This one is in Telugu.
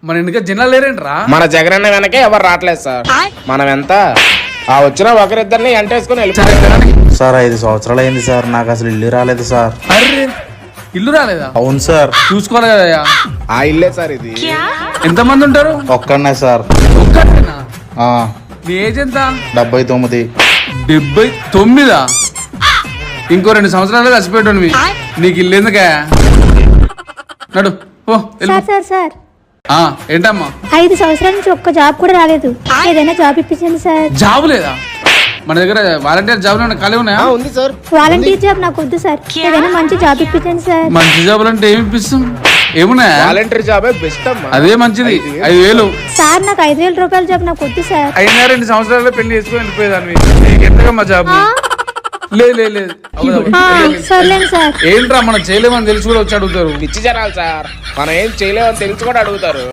మన వెనక జనాలు లేరేంట్రా? మన జగనన్న వెనకే ఎవరు రావట్లేదు సార్. మనం ఎంత ఆ వచ్చిన ఒకరిద్దరిని ఎంటేసుకుని వెళ్ళిపోయారు సార్. 5 సంవత్సరాలు అయింది సార్, నాకు అసలు ఇల్లు రాలేదు సార్. అర్రే ఇల్లు రాలేదా? అవును సార్. చూసుకోవాలి కదా. ఆ ఇల్లే సార్ ఇది. ఎంత మంది ఉంటారు? ఒక్కడనే సార్. ఒక్కటేనా? ఆ, నీ ఏజ్ ఎంత? 79. 79? ఇంకో 2 సంవత్సరాలు చచ్చిపోయేటోనివి. నీకు ఇల్లు ఎందుకే? నడు ఓ సార్ సార్ ఏంటమ్మా? 5 సంవత్సరాల నుంచి ఒక్క జాబ్ కూడా రాలేదు. ఏదైనా జాబ్ ఇప్పించండి సార్. జాబ్ లేదా మన దగ్గర? వాలంటీర్ జాబ్ ఖాళీ ఉన్నాయా? ఉంది సార్. వాలంటీర్ జాబ్ నాకు వద్దు సార్. ఏదైనా మంచి జాబ్ ఇప్పించండి సార్. మంచి జాబులు అంటే ఏమి ఇప్పిస్తాం? ఏమున్నాయా? వాలంటీర్ జాబే బెస్ట్ అమ్మా. అదే మంచిది. 5,000 సార్ నాకు 5,000 రూపాయల జాబ్ నాకు వద్దు సార్. అయినా 2 సంవత్సరాల్లో పెళ్లి చేసుకుని వెళ్ళిపోయేదాన్ని. నీకు ఎంతగా జాబ్? లేదు సర్లేండి సార్. ఏంట్రా మనం చేయలేమని తెలిసి కూడా వచ్చి అడుగుతారు. పిచ్చి జనాలు సార్, మనం ఏం చేయలేమని తెలిసి కూడా అడుగుతారు.